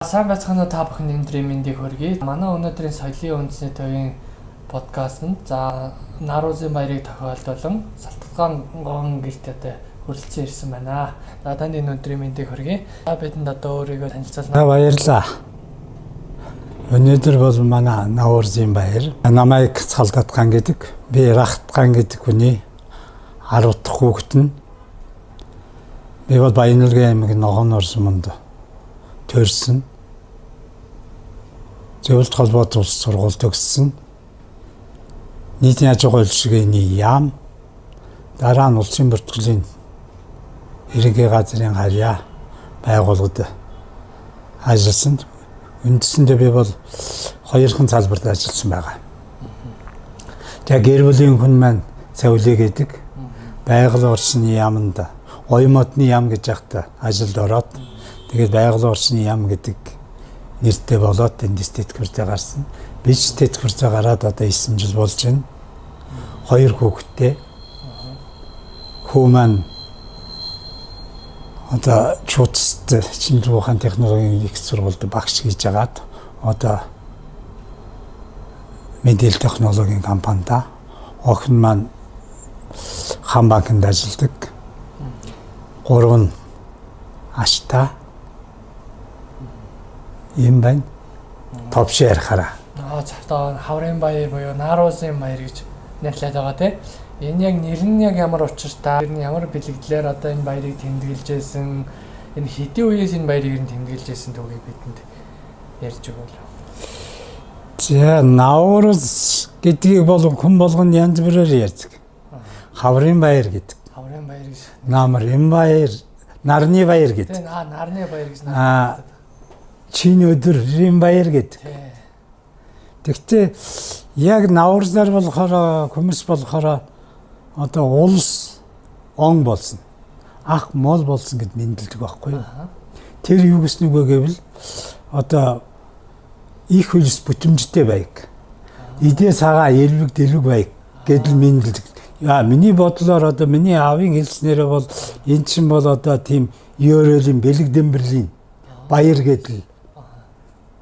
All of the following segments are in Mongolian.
Сайн байцгаана та бүхэн өнөөдрийн мэндийг хүргэе. Манай өнөөдрийн соёлын үндэсний төвийн подкастт за Нарузын баярыг тохиолдуулан Салтгаан гон гэртээ хүрэлцэн ирсэн байна. За танд энэ өнөөдрийн мэндийг хүргэе. Бидэнд одоо өөрийгөө танилцуулна. Баярлалаа. Өнөөдөр бол манай Нарузын баяр. Намайг Цалдатгаан гэдэг. Би Рахтгаан гэдэг хүний 10 дахь хүүхэд нь. Би бол Баянүлгийн аймаг Ногоон Орос мунд төрсөн. Зөвлөлт холбоот улс сургууль төгссөн. Нийтийн аж ахуйн улшигын яам. Дараа нь улсын бүртгэлийн ерөнхий газрын харьяа байгууллагад ажилласан. Үндсэндээ би бол хоёрхан салбарт ажилласан байгаа. Тэгээ гэр бүлийн хүн маань Савлий гэдэг байгаль орчны яамд Оюмодны яам гэж яхта ажилд ороод тэгээд байгаль орчны яам гэдэг нэртэй болоод энд тэтгэвртэй гарсан. Би ч тэтгэвртэй гараад одоо 9 жил болж байна. 2 хүүхэдтэй. Хүү маань одоо Чуудсд шинжлэх ухааны технологийн их сургуульд багш хийж агаад одоо мэдээлэл технологийн компанид охин маань Хан банкнд ажилладаг. 3 аштай юм байна. Товшин ярихаараа. Одоо Хаврын баяр буюу Нарузын баяр гэж нэрлээд байгаа тийм. Энэ яг нэр нь яг ямар учиртай, ямар бэлэгдлэр одоо энэ баярыг тэмдэглэж байсан, энэ хэдийн үеэс энэ баярыг тэмдэглэж байсан түүхийг бидэнд ярьж өгөөл. За Нарус гэдгийг бол хүн болгон янз бүрээр ярьдаг. Хаврын баяр гэдэг. Хаврын баяр гэж. Намрын баяр, нарны баяр гэдэг. Тийм нарны баяр гэж нарны. Чин өдрийн баяр гэдэг. Тэгтээ яг Наврзаар болохоор хүмүүс болохоор одоо улс он болсон. Ах мол болсон гэд мэдлдэг байхгүй юу? Тэр юу гэснэг вэ гэвэл одоо их хөлс бүтэмжтэй байг. Идээ цагаа элвэг дэлвэг байг гэдэл мэдлдэг. Яа миний бодлоор одоо миний аавын хэлснээрээ бол эн чинь бол одоо тийм ёрөлийн бэлэг дэмбэрлийн баяр гэдэл.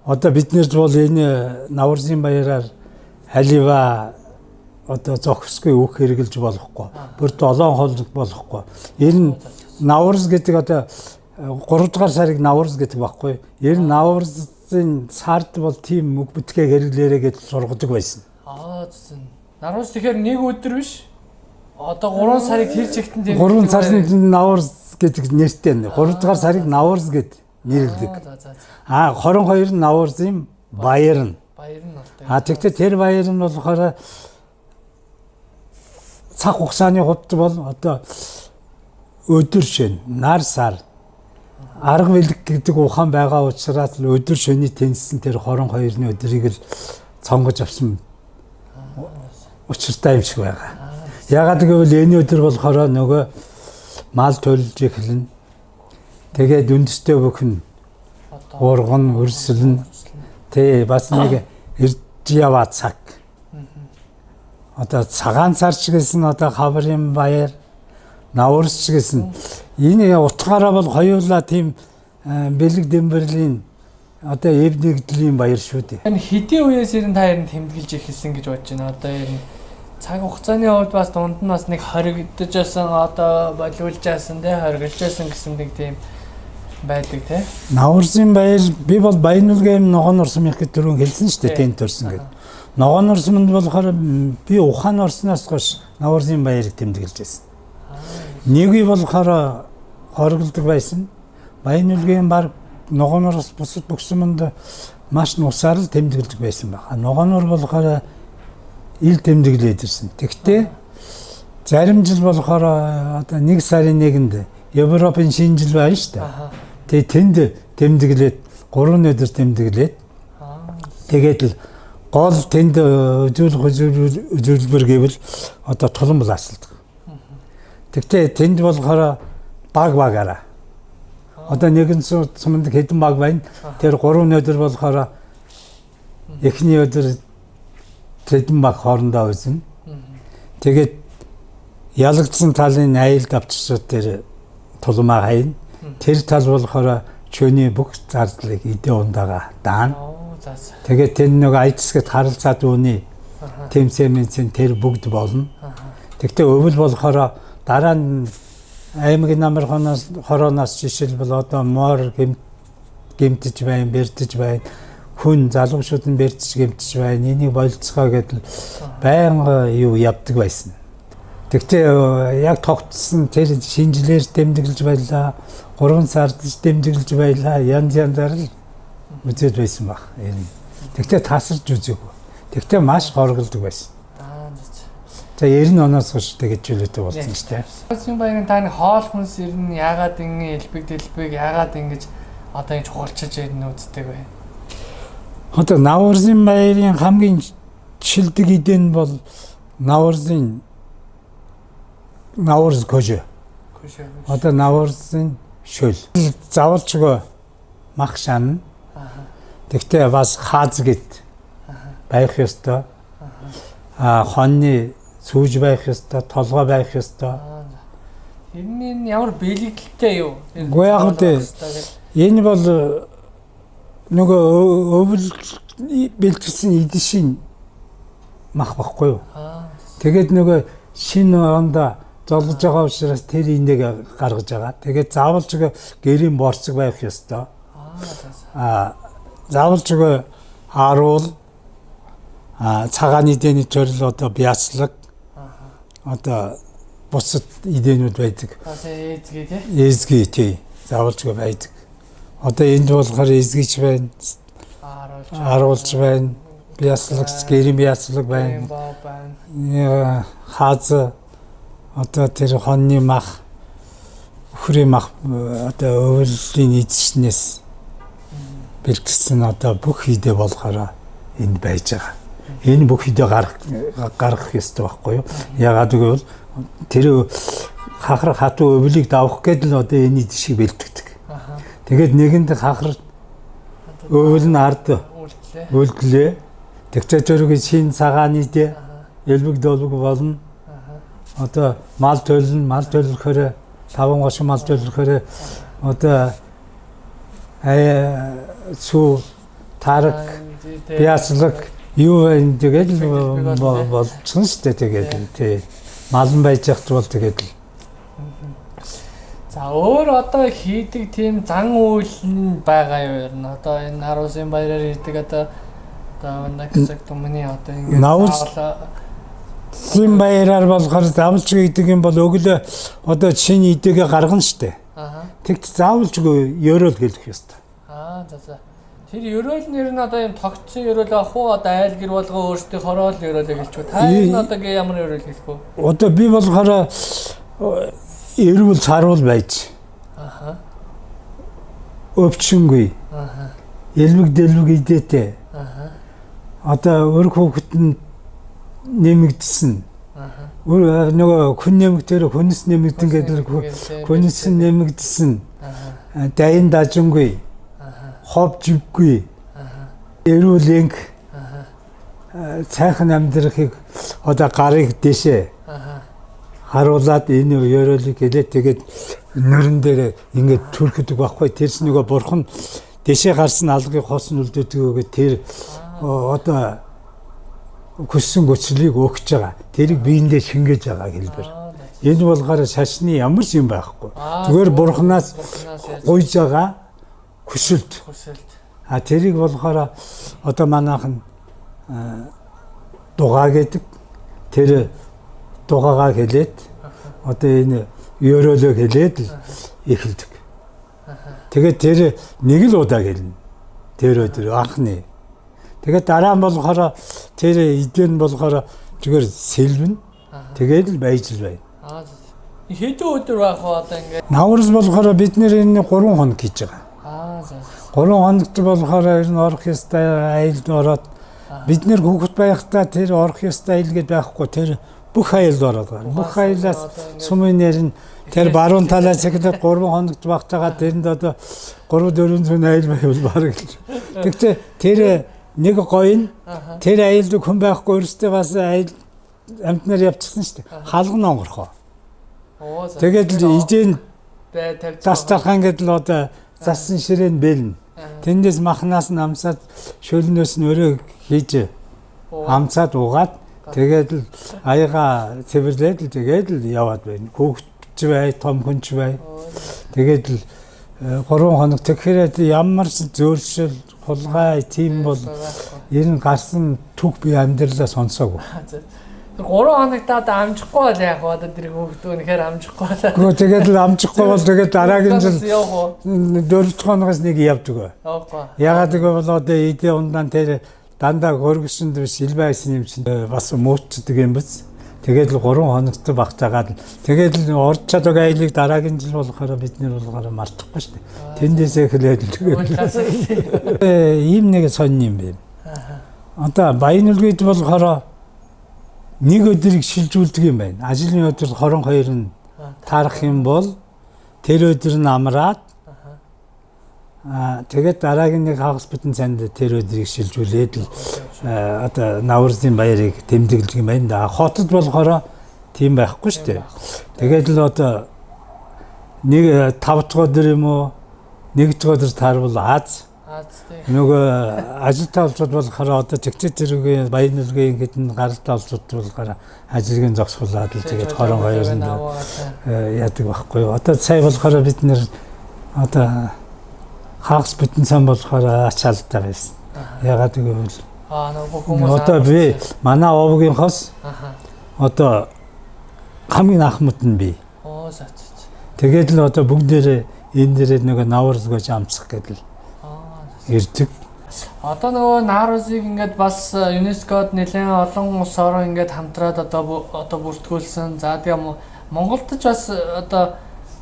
Одоо биднэрд бол энэ Нарузын баяраар халива одоо зохисгүй өөх хэрэгжилж болохгүй. Бүр 7 хол болохгүй. Ер нь Нарус гэдэг одоо 3 дугаар сарыг Нарус гэдэг байхгүй. Ер нь Нарузын сард бол тийм үг бүтгээ хэрэглээрэ гэж сургадаг байсан. Зүн. Нарус тэгэхээр нэг өдөр биш. Одоо 3 сарыг тэр чигтэн тийм 3 сарны Нарус гэдэг нэртэй. 3 дугаар сарыг Нарус гэд нэрлэдэг. 22 нь Нарузын баяр нь. Тэгтээ тэр баяр нь болохоор цаг хугацааны хувьд бол одоо өдөр шөнө, нар сар, арга бэлэг гэдэг ухаан байгаа учраас л өдөр шөний тэнцсэн тэр 22-ны өдрийг л цонгож авсан учиртай юм шиг байгаа. Ягаад гэвэл энэ өдөр болохоор нөгөө мал төлж эхэлнэ. Тэгээд үндэстэй бүхэн урган, өрсөлн тэ бас нэг ирж яваа цаг. Одоо цагаан сар ч гэсэн одоо Хаврын баяр, Нарус ч гэсэн энэ утгаараа бол хоёулаа тийм бэлэг дэмбэрлийн одоо эв нэгдлийн баяр шүү дээ. Энэ хэдийн үеэс ер нь та ер нь тэмдэглэж эхэлсэн гэж бодож байна. Одоо ер нь цаг хугацааны хувьд бас дунд нь бас нэг хоригдож байсан одоо болиулж байсан те хоригдож байсан гэсэн нэг тийм байдаг те. Нарузын баяр би бол Баянүлгийн Ногоон Орос мэх гэдэг түрүүн хэлсэн шүү дээ тэнд төрсөн гэдэг. Ногоон Орос манд болохоор би ухаан орсноос хойш Нарузын баярыг тэмдэглэж байсан. Нэг үй болохоор хоригддог байсан. Баянүлгийн баг Ногоон Орос бусад бүхсэнд маш нусаар л тэмдэглэж байсан байна. Ногоон Ор болохоор ил тэмдэглээд ирсэн. Тэгтээ зарим жил болохоор одоо 1 сарын 1-нд Европын шинэ жил байна шүү дээ. Тэгээ тэнд тэмдэглээд 3 өдөр тэмдэглээд тэгээд л гол тэнд үзүүлбэр гэвэл одоо тулан булаасалдаг. Тэгтээ тэнд болохоор багаараа одоо нэгэн суманд хэдэн баг байна. Тэр 3 өдөр болохоор эхний өдөр тэдэн баг хоорондоо үзэн. Тэгээд ялагдсан талын айлд авчирсууд тэр тулмаа хайна. Тэр тал болохоор чөний бүх зардлыг эдийн ундаага даана. Оо за за. Тэгээд тэр нэг айдсгэд харилцаад үүний тэмцэмэнцэн тэр бүгд болно. Тэгтээ өвөл болохоор дараа нь аймаг намар хорооноос жишээлбэл одоо мор гэмтэж байна, бэртэж байна. Хүн залуучууд нь бэртэж гэмтэж байна. Энийг болцгоо гэдэл байнга юу явдаг байсан. Тэгтээ яг тогтсон тэр шинжилээр дэмжиглэж байлаа. 3 сард дэмжиглэж байлаа. Янзаар л үзээд байсан баг. Тэгтээ тасарч үзээгүй. Тэгтээ маш горголдог байсан. За 90 оноос хойш тэгэж чөлөөтэй болсон шүү дээ. Улсын баярын таны хоол хүнс ер нь яагаад ингэ элбэг яагаад ингэж одоо ингэ чухалчилж ирнэ үздэг вэ? Одоо Наварсын баярын хамгийн шилдэг эдэн бол Наварс кожо. Одоо Наварсын шөл. Завалчгүй мах шан. Тэгтээ бас хааз гэд байх ёстой. Хоньны сүүж байх ёстой, толгой байх ёстой. Энэ ямар бэлгэлтэй юу? Үгүй яг үү. Энэ бол нөгөө өвөл бэлтгэсэн эдшин мах баггүй юу? Тэгээд нөгөө шинэ ондоо золгож байгаа учраас тэр энийг гаргаж байгаа. Тэгээд заавалж гэрийн борцог байх ёстой. Заавалж харуул цагаан эдэний төрөл одоо бяцлаг одоо бусад эдэнүүд байдаг. Эзгээ тий. Эзгээ тий. Заавалж байдаг. Одоо энд болохоор эзгийч байна. Харуулж байна. Бяцлагч, гэрийн бяцлаг байна. Хааз одоо тэр хоньны мах, өхрийн мах одоо өвлийн эзшнээс бэлтгэсэн одоо бүх хідэ болохоор энд байж байгаа. Энэ бүх хідэ гаргах ёстой байхгүй юу? Ягаад гэвэл тэр хахар хатуу өвлийг давах гэдэг нь одоо энэ шиг бэлтгэдэг. Тэгээд нэгэнд хахар өвөл нь ард үлдлээ. Тэгтээ зөрөгийн шин цагаан идэ элбэг долбог болно. Одоо мал төлөхөөр 5 гошин мал төлөхөөр одоо сүү тараг бяцлаг юу энэ тэгээд болчихсон шүү дээ тэгээд тий малн байж явах бол тэгээд л. За өөр одоо хийдэг тийм зан үйл нь байгаа юу ер нь одоо энэ Наварсын баяраар ирдэг одоо нагцаг түмний одоо ингэ Наварсын баяраар болохоор заавалж гэдэг юм бол өглөө одоо шинэ идэгээ гаргана штэ. Тэгт заавалжгүй ёроол гэлэх ёстой. За за. Тэр ёроол нэр нь одоо юм тогтсон ёроол ах уу одоо айл гэр болгоо өөрсдийн хороол ёроол гэлчихв. Та энэ одоо ямар ёроол хэлэх вэ? Одоо би болохоор эрүүл саруул байж. Өвчнгүй. Элбэг дэлбэг идээтэй. Одоо өр хүүхэд нь нэмэгдсэн. Нөгөө хүн нэмэгдээр хүнс нэмэгдэн гэдэг хүнс нэмэгдсэн. Дайн дажингүй. Ховжгүй. Эрүүл энг. Цайхан амьдрахыг одоо гарыг дэшээ харуулад энэ ёроолыг хэлээд тэгээд нөрөн дээр ингээд түрхэдэг байхгүй. Тэрс нөгөө бурхан дэшээ гарсан алгыг хоосон үлдээдэг тэр одоо хүссэн гоцлыг өгч байгаа. Тэрийг биендээ шингээж байгаа хэлбэр. Энэ болохоор шашны ямар юм байхгүй. Зүгээр бурханаас гуйж байгаа хүсэлт. Тэрийг болохоор одоо манайхан дугаа гэдэг тэр дугаагаа хэлээд одоо энэ ёроолоо хэлээд л эхэлдэг. Тэгээд тэр нэг л удаа хэлнэ. Тэр өдөр анхны. Тэгээд дараа нь болохоор тэр эдэн болохоор зүгээр сэлвэн. Тэгээд л байж л байна. Хэдэн өдөр байх вэ одоо ингэ? Наварс болохоор бид нэр энэ 3 хоног хийж байгаа. 3 хоногт болохоор ер нь орох ёстой айлд ороод бид нэр хүүхэд байхдаа тэр орох ёстой айл гэдээ байхгүй тэр бүх айлд ороод байгаа. Бүх айлаас сумын тэр баруун талаас ихлээр 3 хоногт багтагаа тэрэнд одоо 3-400 айл байвал баг л. Тэгтээ тэр нэг гоё нь тэр айлд хүн байхгүй өөртөө бас айл амтнаар явчихсан шүү дээ. Халган онгорхоо. Тэгээд л идэн тастархан гэдэл одоо Засан ширээн бэлнэ. Тэндээс махнаас нь амсаад шөлнөөс нь өрөө хийж амцаад уугаад тэгээд л аяга цэвэрлээд л тэгээд л яваад байна. Хүүхдч бай, том хүнч бай. Тэгээд л 3 хоног тэгэхээр ямар ч зөөлшөл хулгай тийм бол ер нь гарсан түг би амьдралаа сонсоогүй. 3 хоногтаа амжихгүй бол яг одоо тэр хүүхдөө нэхэр амжихгүй бол. Гэхдээ тэгээд л амжихгүй бол тэгээд дараагийн жил 4 хоногоос нэг явдаг. Ягаад гэвэл одоо идэ ундаан тэр дандаа хөргөсөнд биш илбайсан юм чинь бас муучдаг юм биз. Тэгээд л 3 хоногт багтаагаад тэгээд л орж чаддаг айлыг дараагийн жил болохоор бид нэр болохоор мартахгүй шүү дээ. Тэндээсээ эхлээд тэгээд ийм нэг сонь юм бэ. Одоо баян үлгэд болохоор нэг өдрийг шилжүүлдэг юм байна. Ажлын өдөр 22 нь таарах юм бол тэр өдөр нь амраад тэгээд дараагийн нэг хагас бүтэн цанд тэр өдрийг шилжүүлээд л одоо Наврузын баярыг тэмдэглэдэг юм байна да. Хотод болохоор тийм байхгүй шүү дээ. Тэгээд л одоо нэг 5 дахь өдөр юм уу 1 дахь өдөр таарвал аз нөгөө ажилтаа олцод болохоор одоо тэгчээ зэрэг баян үлгийн гэдэн гаралтай олцод болохоор ажлын зогсуулаад л тэгээд 22-нд яадаг байхгүй юу. Одоо сая болохоор бид нэр одоо хагас бүтэн сан болохоор ачаалтаа байсан. Ягаад гэвэл нөгөө хүмүүс одоо би манай овгийнхоос одоо хамгийн ахмад нь би. Тэгээд л одоо бүгдээрээ энэ дээрээ нөгөө Навруз гэж амцах гэдэг л ирдэг. Одоо нөгөө Наврузыг ингээд бас ЮНЕСКОд нэлээд олон улс орон ингээд хамтраад одоо бүртгүүлсэн. За тийм Монголд ч бас одоо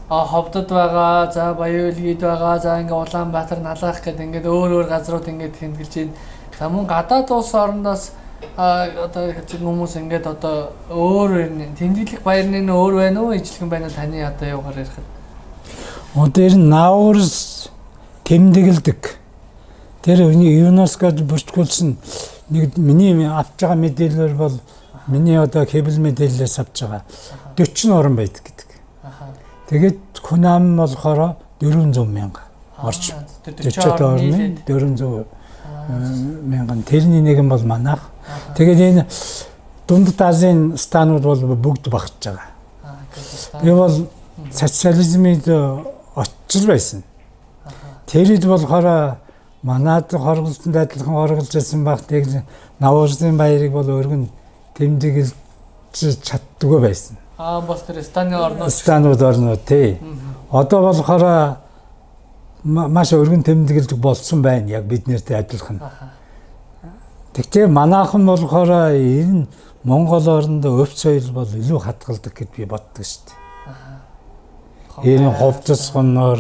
ховдод байгаа, за Баян үлгийд байгаа, за ингээд Улаанбаатар, Налах гэдэг ингээд өөр газрууд ингээд тэмдэглэж байна. За мөн гадаад улс орондоос одоо хүмүүс ингээд одоо өөр тэмдэглэх баярны өөр байна уу? Ижлэгэн байна таны одоо явгаар ярихад. Одоо ер нь Навруз тэмдэглэдэг. Тэр ЮНЕСКОд бүртгүүлсэн нэг миний авч байгаа мэдээлэлээр бол миний одоо кабел мэдээлэлээс авч байгаа 40 орн байдаг гэдэг. Тэгээд хүн ам болохоор 400 мянга орч 40 орны 400 мянган тэрний нэг нь бол манайх. Тэгээд энэ Дундад Азийн станууд бол бүгд багтж байгаа. Би бол социализмд очил байсан. Тэрэд болохоор манайд хорголтонд адилхан орголж байсан баг тэгээд Наврузын баярыг бол өргөн тэмдэглэж чаддгүй байсан. Бас тэр станууд орнууд тий. Одоо болохоор маш өргөн тэмдэглэж болсон байна яг бид нартай адилхан. Тэгтээ манайхан болохоор энэ Монгол орнд өвч соёл бол илүү хатгалдаг гэд би боддог шүү дээ. Энэ ховцсгоноор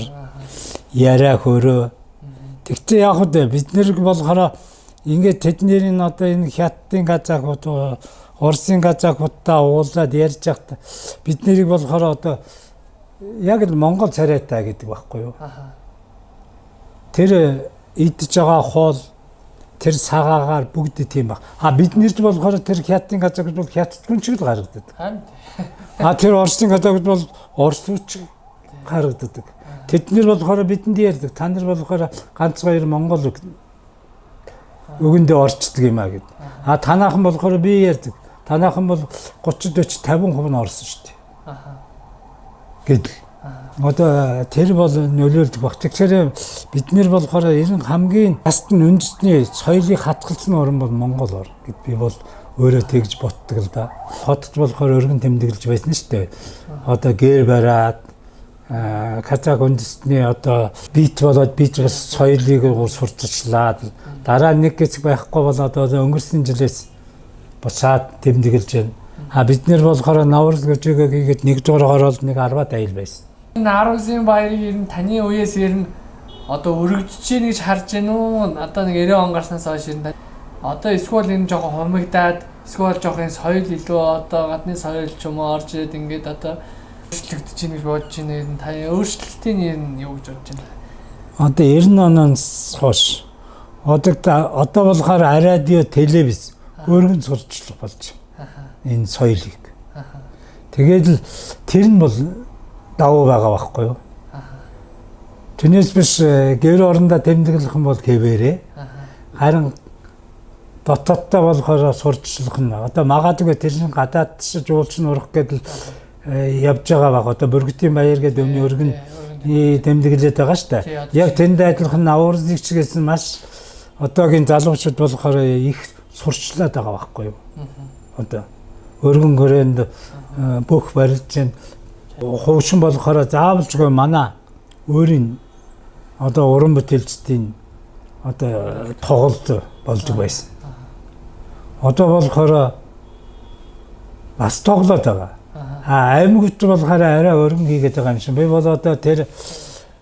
яриа хөрөө. Тэгтээ яг хөө бид нэр болохоор ингээд тэдний одоо энэ хятадын газаахууд Орсын газаахуудтай уулзаад ярьж байхдаа бид нэрийг болохоор одоо яг л Монгол царайтай гэдэг байхгүй юу? Тэр идж байгаа хоол тэр сагаагаар бүгд тийм баг. Бид нэрд болохоор тэр хятадын газаахууд бол хятадгүй ч л гаргадаг. Тэр Орсын газаахууд бол орсууч гаргадаг. Тэднэр болохоор бидэнд ярьдаг. Та нар болохоор ганц хоёр монгол үгэндээ орчдөг юм гэд. Танаахан болохоор би ярьдаг. Танаахан бол 30 40 50% нь орсон шүү дээ. Гэдэл. Одоо тэр бол нөлөөлдөг баг. Тэгэхээр бид нэр болохоор ер нь хамгийн хастан үндэсний соёлыг хатгалсан орн бол Монгол орн гэд би бол өөрөө тэгж боддог л да. Хотод болохоор өргөн тэмдэглэж байсан шүү дээ. Одоо гэр бариад Казак үндэстний одоо бит болоод бид бас соёлыг сурталчлаад дараа нэг хэсэг байхгүй болоод одоо өнгөрсөн жилээс босаад тэмдэглэж байна. Бид нэр болохоор Навруз гожигоо хийгээд нэг дугаар ороод нэг 10-аад айл байсан. Наврузын баярыг ер нь таны үеэс ер нь одоо өргөжж чинь гэж харж байна уу? Одоо нэг 90 он гарснаас хойш энэ одоо эсвэл энэ жоохон хумигдаад эсвэл жоохон соёл илүү одоо гадны соёл ч юм уу орж ирээд ингээд одоо өөрчлөгдөж чинь гэж бодож байна. Та өөрчлөлтийн юм юу гэж бодож байна? Одоо 90 оноос хойш одоо болохоор радио, телевиз өргөн сурчлах болж энэ соёлыг. Тэгээд л тэр нь бол давуу байгаа байхгүй юу? Түүнээс биш гэр орондоо тэмдэглэх юм бол хэвээрээ. Харин дотооддоо болохоор сурчлах нь одоо магадгүй тэр чинь гадаад шиг уулчин урах гэдэл явж байгаа баг. Одоо Бүргэдийн баяр гэдэг өмнө өргөн тэмдэглээд байгаа шүү дээ. Яг тэнд адилхан авуурзыг чигээс маш одоогийн залуучууд болохоор их сурчлаад байгаа байхгүй юу? Одоо өргөн хүрээнд бүх барилж чинь хуучин болохоор заавалжгүй манай өөрийн одоо уран бүтээлчдийн одоо тоглолт болдог байсан. Одоо болохоор бас тоглоод байгаа. Аймагт болохоор арай өргөн хийгээд байгаа юм шиг. Би бол одоо тэр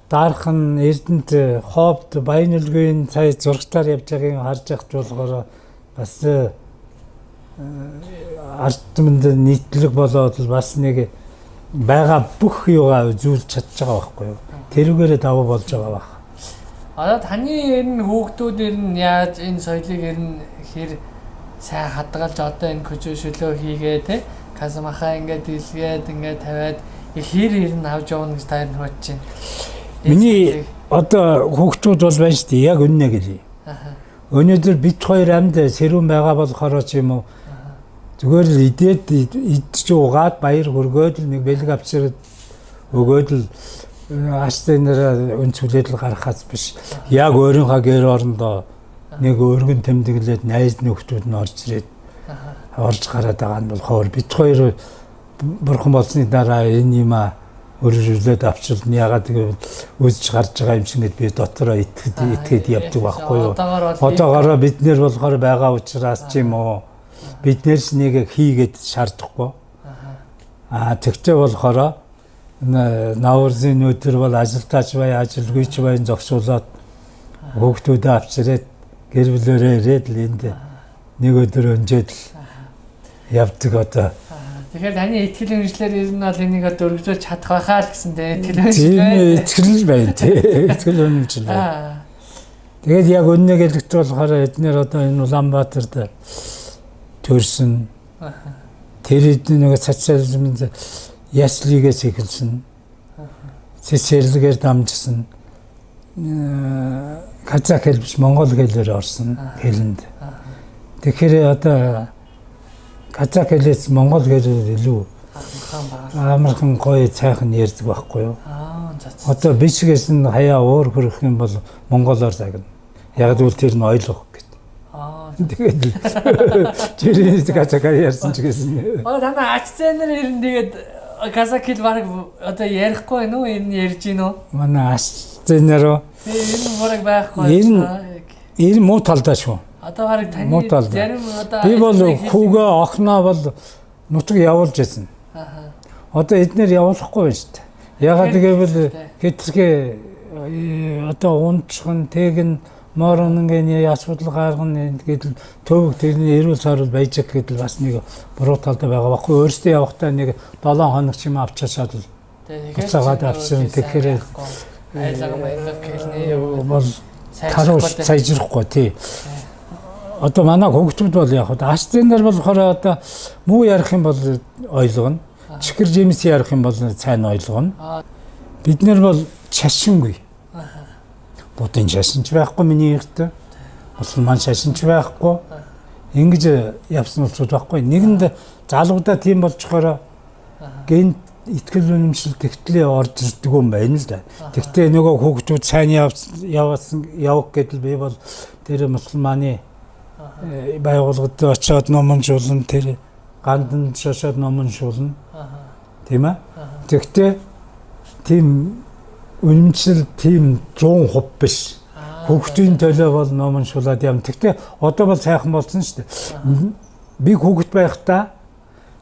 Дархан Эрдэнэт Ховд Баянөлгийн цай зургатаар явж байгааг харж байхад болохоор бас ард түмэнд нийтлэг болоод бас нэг байгаа бүх юугаа үзүүлж чадж байгаа байхгүй юу? Тэрүүгээрээ даваа болж байгаа баг. Одоо таны ер нь хүүхдүүд ер нь яаж энэ соёлыг ер нь хэр сайн хадгалж одоо энэ көжөөшөлөө хийгээ те казамаха ингээд дэлгээд ингээд тавиад хэр ер нь авч явна гэж та ер нь бодож байна. Миний одоо хүүхдүүд бол байна шүү дээ. Яг үнэ гэлээ. Өнөөдөр бид хоёр амьд сэрүүн байгаа болохоор ч юм уу зүгээр л идэж угаад баяр хөргөөд л нэг бэлэг авчирд өгөөд л астэнээр өнцгөлээд л гарахаас биш. Яг өөрийнхөө гэр орондоо нэг өргөн тэмдэглээд найз нөхдүүд нь орж ирээд орж гараад байгаа нь болохоор бид хоёр бурхан болсны дараа энэ юм өргөжлөөд авчилна. Ягаад гэвэл үзэж гарч байгаа юм шиг би дотроо итгэхэд явдаг байхгүй юу. Одоогоор бид нэр болохоор байгаа учраас ч юм уу бид нэрс нэг хийгээд шаардахгүй. Тэгтээ болохоор Наурзын өдөр бол ажилтаач бай ажилгүйч бай зогсуулаад хүүхдүүдээ авчирээд гэр бүлээрээ ирээд л энд нэг өдөр өнжөөд л явдаг одоо. Тэгэхээр таны итгэл үнэмшлэр ер нь бол энийг өргөжүүлж чадах байхаа л гэсэн дээ. Итгэл байна тий. Итгэл үнэмшил байна. Тэгээд яг өнөө гэлэгт болохоор эднэр одоо энэ Улаанбаатарт төрсөн. Тэр нэг социализмын яслигээс эхэлсэн. Цэцэрлэгээр дамжсан. Казак хэл биш монгол хэлээр орсон хэлэнд. Тэгэхээр одоо казак хэлээс монгол хэлээр илүү амархан гоё цайхан ярьдаг байхгүй юу? Одоо бичгээс нь хаяа уур хөрөх юм бол монголоор загна. Яг л тэр нь ойлгох гэдэг. Тэгээд тэрийг казакаар ярьсан ч гэсэн. Танаа ач зээнэр ер нь тэгээд казак хэл баг одоо ярихгүй нөө ер нь ярьж гин үү? Манай ач зээнэр энэ баг байхгүй. Энэ муу талдаа шүү. Одоо хараг таны зарим одоо би бол хүүгээ охноо бол нутаг явуулж байсан. Одоо эднэр явуулахгүй байна шүү дээ. Ягаад гэвэл хэтэрхий одоо унчхан тэгэн моронгийн асуудал гаргана гэдэл төвөг тэрний эрүүл сайрал байж гэдэл бас нэг буруу талдаа байгаа байхгүй. Өөрсдөө явахдаа нэг 7 хоног ч юм авчаасаад л буцаагаад авчихсан. Тэгэхээр айлга маягт хэлний бол таруус сайжрахгүй тий. Одоо манай хүүхдүүд бол яг ач зээнэр болохоор одоо муу ярих юм бол ойлгоно. Чихэр жимс ярих юм бол сайн ойлгоно. Бид нар бол шашингүй. Будын шашинч байхгүй миний ихтэй. Мусульман шашинч байхгүй. Ингэж явсан улсууд байхгүй. Нэгэнд залуудаа тийм болчохоор гэн итгэл үнэмшил тэгтлээ орж ирдэг юм байна л да. Тэгтээ нөгөө хүүхдүүд сайн явах гэдэл би бол тэр мусульманы байгууллагад очиод ном уншуулна, тэр ганданд шошоод ном уншуулна. Тийм ээ. Тэгтээ тийм үнэмшил тийм 100% биш. Хүүхдийн төлөө бол ном уншуулад юм. Тэгтээ одоо бол сайхан болсон шүү дээ. Би хүүхэд байхдаа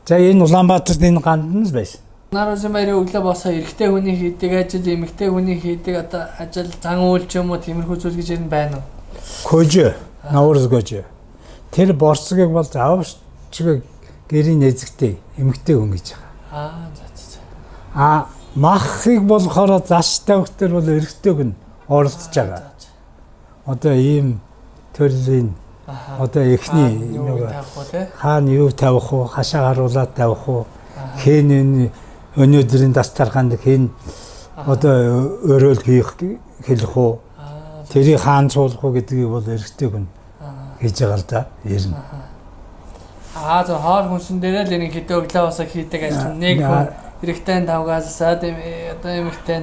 за энэ Улаанбаатарт энэ гандан л байсан. Наурзын баярын өглөө босоо эрэгтэй хүний хийдэг ажил, эмэгтэй хүний хийдэг одоо ажил зан үйл ч юм уу тиймэрхүү зүйл гэж юм байна уу? Көжөө, Наурыз көжөө. Тэр борцгийг бол заавч гэрийн эзэгтэй эмэгтэй хүн гэж байгаа. Махыг болохоор заш тавих төр бол эрэгтэй хүн оролцож байгаа. Одоо ийм төрлийн одоо эхний хаана юу тавих уу, хашаа харуулаад тавих уу, хэн өнөөдрийн дастарханд хэн одоо өрөөл хийх хэлэх үү тэрийг хаан цуулах уу гэдгийг бол эрэгтэй хүн хийж байгаа л да. Ер нь. За хоол хүнсэн дээр л ерөнхийдөө өглөө босоо хийдэг ажил нэг хүн эрэгтэй тавгаасаад одоо эмэгтэй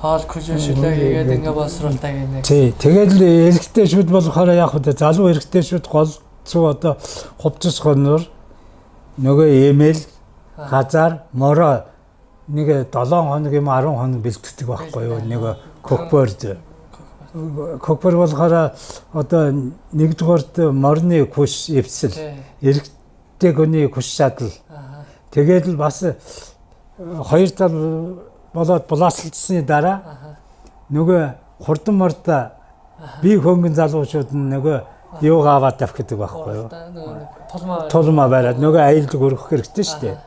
хоол хүжүүлшүүлээ хийгээд ингээ боловсруулдаг нэг. Тий. Тэгээд эрэгтэй шүд болохоор яг хөө залуу эрэгтэй шүд голцоо одоо хувцас гонор нөгөө эмээл газар мороо нэг 7 хоног юм 10 хоног бэлтгэдэг байхгүй юу? Нэг кокборд. Кокбор болохоор одоо нэгдүгээрт морны хүш эвсэл эрэгтэй хүний хүш чадал. Тэгээд л бас 2 тал болоод булаасалцсны дараа нөгөө хурдан морда би хөнгөн залуучууд нөгөө юуг аваад тавьдаг байхгүй юу? Тулмаа бариад нөгөө аюулг өргөх хэрэгтэй шүү дээ.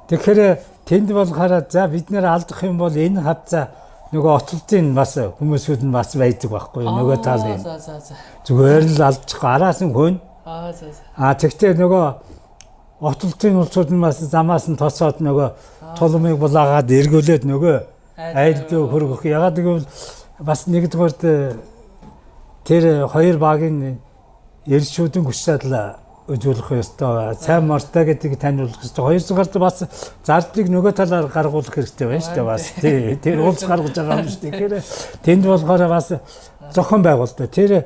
Тэгэхээр тэнд болохоор за бид нэр алдах юм бол энэ хавцаа нөгөө отлтын бас хүмүүсүүд нь бас байдаг байхгүй юу? Нөгөө талын. Зүгээр л алдчих араас нь хөн. Тэгтээ нөгөө отлтын улсууд нь бас замаас нь тосоод нөгөө тулмыг булаагаад эргүүлээд нөгөө аюулг хөргөх. Ягаад гэвэл бас нэгдүгээрт тэр хоёр багийн эрчүүдэн хүч чадал үзүүлэх ёстой. Сайн мортой гэдгийг таниулах ёстой. Хоёрдугаарт бас зардлыг нөгөө талаар гаргуулах хэрэгтэй байна шүү дээ бас. Тий. Тэр уулз гаргаж байгаа юм шүү дээ. Тэгэхээр тэнд болохоор бас зохион байгуулалт. Тэр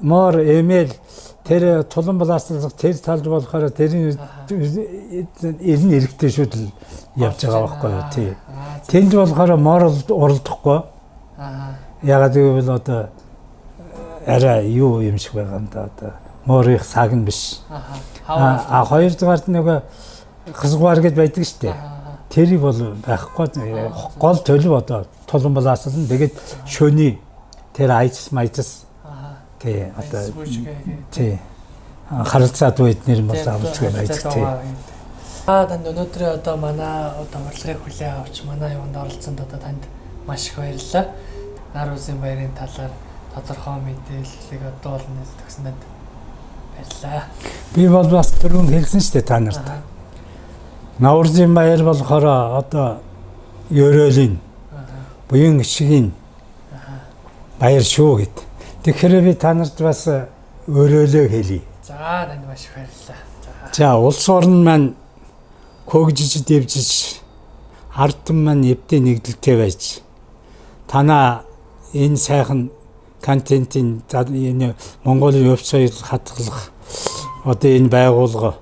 мор эмээл тэр тулан булааслах тэр талд болохоор тэрийн эрен эрэгтэй шүдэл явж байгаа байхгүй юу? Тий. Тэнд болохоор мор уралдахгүй. Ягаад гэвэл одоо арай юу юм шиг байгаа юм да одоо морих цаг нь биш. Хоёрдугаарт нөгөө хасгаар гэж байдаг шүү дээ. Тэрийг бол байхгүй гол төлөв одоо тулан булааслан тэгээд шөний тэр айц тий одоо тий харилцаад үед нэр бол амжилттай байдаг тий. Танд өнөөдөр одоо манай урлагийг хүлээн авч манай юунд оролцсонд одоо танд маш их баярлалаа. Нар улсын баярын талаар тодорхой мэдээллийг одоо олно гэсэн баярлалаа. Би бол бас түрүүн хэлсэн шүү дээ та нарт. Наурзын баяр болохоор одоо ерөөлийн буян гişгийн баяр шүү гэд. Тэгэхээр би та нарт бас өрөөлөө хэлье. За танд маш их баярлалаа. За улс орн маань хөгжиж дэвжиж ардтан маань эвдээ нэгдэлтэй байж танаа энэ сайхан контентын энэ Монголын өв соёл хадгалах одоо энэ байгууллага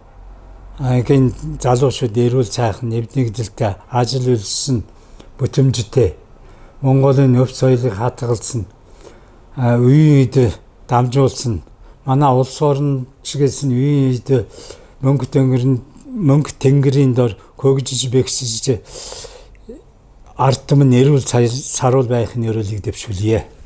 гин залуучууд эрүүл сайхан нэвнэгдэлтэй ажил үйлсэн бүтэмжтэй Монголын өв соёлыг хадгалсан үеийн үед дамжуулсан манай улс орн чигээс нь үеийн үед мөнгө тэнгэрийн дор хөгжиж бэхжиж ардтан эрүүл саруул байх нь ерөөлийг дэвшүүлье.